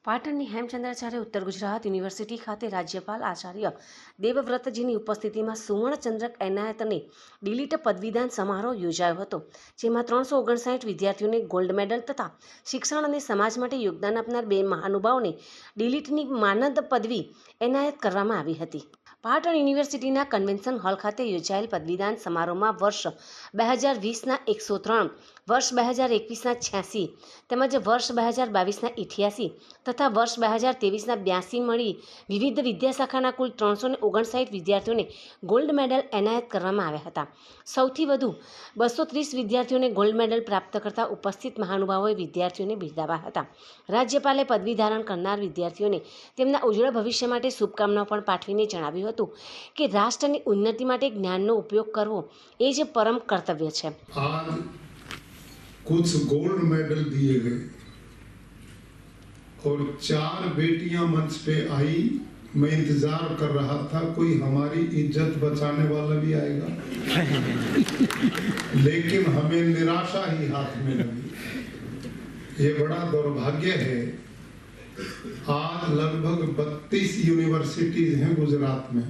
પાટણની હેમચંદ્રાચાર્ય ઉત્તર ગુજરાત યુનિવર્સિટી ખાતે રાજ્યપાલ આચાર્ય દેવવ્રતજીની ઉપસ્થિતિમાં સુવર્ણચંદ્રક એનાયતને ડીલીટ પદવીદાન સમારોહ યોજાયો હતો, જેમાં 359 વિદ્યાર્થીઓને ગોલ્ડ મેડલ તથા શિક્ષણ અને સમાજ માટે યોગદાન આપનાર 2 મહાનુભાવોને ડીલીટની માનદ પદવી એનાયત કરવામાં આવી હતી. પાટણ યુનિવર્સિટીના કન્વેન્શન હોલ ખાતે યોજાયેલ પદવીદાન સમારોહમાં વર્ષ 2020ના 103, વર્ષ 2021ના 86 તેમજ વર્ષ 2022ના 88 તથા વર્ષ 2023ના 82 મળી વિવિધ વિદ્યાશાખાના કુલ 359 વિદ્યાર્થીઓને ગોલ્ડ મેડલ એનાયત કરવામાં આવ્યા હતા. સૌથી વધુ 230 વિદ્યાર્થીઓને ગોલ્ડ મેડલ પ્રાપ્ત કરતા ઉપસ્થિત મહાનુભાવોએ વિદ્યાર્થીઓને બિરદાવ્યા હતા. રાજ્યપાલે પદવી ધારણ કરનાર વિદ્યાર્થીઓને તેમના ઉજ્જવળ ભવિષ્ય માટે શુભકામનાઓ પણ પાઠવીને જણાવ્યું હતું કે રાષ્ટ્રની ઉન્નતિ માટે જ્ઞાનનો ઉપયોગ કરવો એ જ પરમ કર્તવ્ય છે. कुछ गोल्ड मेडल दिए गए और 4 बेटियां मंच पे आई. मैं इंतजार कर रहा था कोई हमारी इज्जत बचाने वाला भी आएगा, लेकिन हमें निराशा ही हाथ में लगी. ये बड़ा दुर्भाग्य है. आज लगभग 32 यूनिवर्सिटीज हैं गुजरात में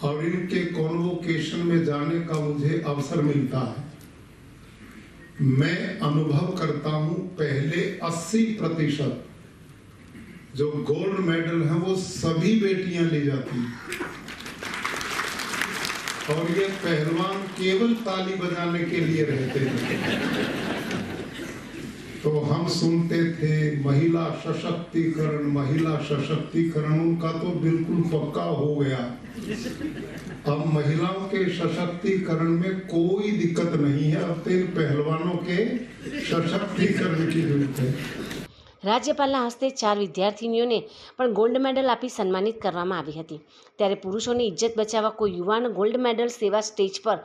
और इनके कॉन्वोकेशन में जाने का मुझे अवसर मिलता है. मैं अनुभव करता हूं पहले 80% जो गोल्ड मेडल है वो सभी बेटियां ले जाती हैं और ये पहलवान केवल ताली बजाने के लिए रहते थे. तो हम सुनते थे महिला सशक्तिकरण, उनका तो बिल्कुल पक्का हो गया. अब महिलाओं के सशक्तिकरण में कोई दिक्कत नहीं है. अब तो इन पहलवानों के सशक्तिकरण की जरूरत है. રાજ્યપાલના હસ્તે 4 વિદ્યાર્થીનીઓને પણ ગોલ્ડ મેડલ આપી સન્માનિત કરવામાં આવી હતી. ત્યારે પુરુષોની ઇજ્જત બચાવવા કોઈ યુવાન ગોલ્ડ મેડલ સેવા સ્ટેજ પર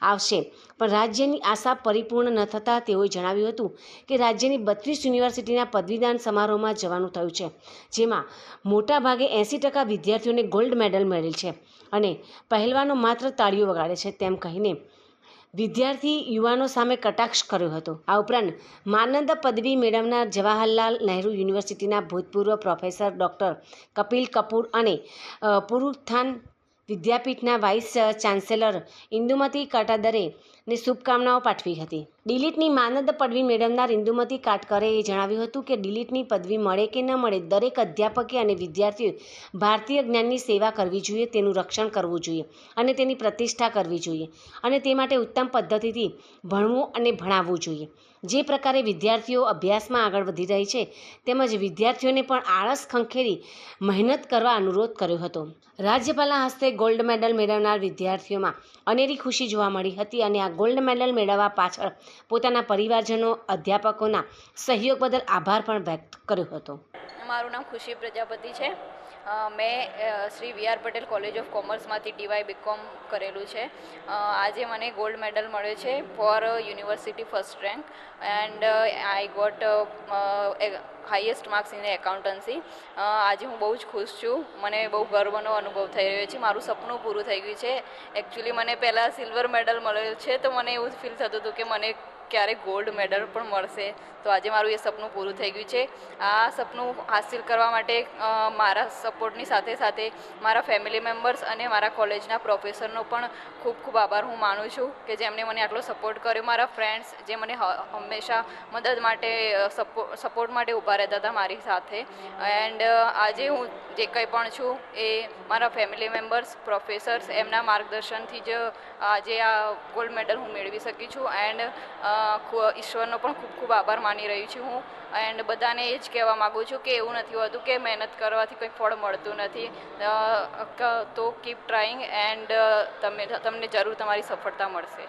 આવશે, પણ રાજ્યની આશા પરિપૂર્ણ ન થતાં તેઓએ જણાવ્યું હતું કે રાજ્યની 32 યુનિવર્સિટીના પદવીદાન સમારોહમાં જવાનું થયું છે, જેમાં મોટાભાગે 80% વિદ્યાર્થીઓને ગોલ્ડ મેડલ મળેલ છે અને પહેલવાનો માત્ર તાળીઓ વગાડે છે તેમ કહીને વિદ્યાર્થી યુવાનો સામે કટાક્ષ કર્યો હતો. આ ઉપરાંત માનદ પદવી મેળવનાર જવાહરલાલ નહેરુ યુનિવર્સિટીના ભૂતપૂર્વ પ્રોફેસર ડૉક્ટર કપિલ કપૂર અને પુરુથાન વિદ્યાપીઠના વાઇસ ચાન્સેલર ઇન્દુમતી કાટાદરે ને શુભકામનાઓ પાઠવી હતી. ડીલીટની માનદ પદવી મેળવનાર ઇન્દુમતી કાટકરે જણાવ્યું હતું કે ડીલીટની પદવી મળે કે ન મળે, દરેક અધ્યાપકે અને વિદ્યાર્થીઓએ ભારતીય જ્ઞાનની સેવા કરવી જોઈએ, તેનું રક્ષણ કરવું જોઈએ અને તેની પ્રતિષ્ઠા કરવી જોઈએ અને તે માટે ઉત્તમ પદ્ધતિથી ભણવું અને ભણાવવું જોઈએ. જે પ્રકારે વિદ્યાર્થીઓ અભ્યાસમાં આગળ વધી રહી છે તેમજ વિદ્યાર્થીઓને પણ આળસ ખંખેરી મહેનત કરવા અનુરોધ કર્યો હતો. રાજ્યપાલના હસ્તે ગોલ્ડ મેડલ મેળવનાર વિદ્યાર્થીઓમાં અનેરી ખુશી જોવા મળી હતી અને આ ગોલ્ડ મેડલ મેળવવા પાછળ પોતાના પરિવારજનો, અધ્યાપકોના સહયોગ બદલ આભાર પણ વ્યક્ત કર્યો હતો. મારું નામ ખુશી પ્રજાપતિ છે. મેં Shri V R Patel college of કોમર્સમાંથી ટીવાય બીકોમ કરેલું છે. આજે મને ગોલ્ડ મેડલ મળ્યો છે for university first rank and I got highest marks in accountancy. આજે હું બહુ જ ખુશ છું. મને બહુ ગર્વનો અનુભવ થઈ રહ્યો છે. મારું સપનું પૂરું થઈ ગયું છે. એકચ્યુઅલી મને પહેલાં સિલ્વર મેડલ મળેલું છે તો મને એવું ફીલ થતું હતું કે મને ક્યારે ગોલ્ડ મેડલ પણ મળશે. તો આજે મારું એ સપનું પૂરું થઈ ગયું છે. આ સપનું હાસિલ કરવા માટે મારા સપોર્ટની સાથે સાથે મારા ફેમિલી મેમ્બર્સ અને મારા કોલેજના પ્રોફેસરનો પણ ખૂબ ખૂબ આભાર હું માનું છું કે જેમણે મને આટલો સપોર્ટ કર્યો. મારા ફ્રેન્ડ્સ જે મને હંમેશા મદદ માટે સપોર્ટ માટે ઊભા રહેતા હતા મારી સાથે. એન્ડ આજે હું જે કંઈ પણ છું એ મારા ફેમિલી મેમ્બર્સ, પ્રોફેસર્સ એમના માર્ગદર્શનથી જ આજે આ ગોલ્ડ મેડલ હું મેળવી શકી છું. એન્ડ ઈશ્વરનો પણ ખૂબ ખૂબ આભાર માની રહી છું હું. એન્ડ બધાને એ જ કહેવા માગું છું કે એવું નથી હોતું કે મહેનત કરવાથી કંઈ ફળ મળતું નથી. તો કીપ ટ્રાઈંગ એન્ડ તમને જરૂર તમારી સફળતા મળશે.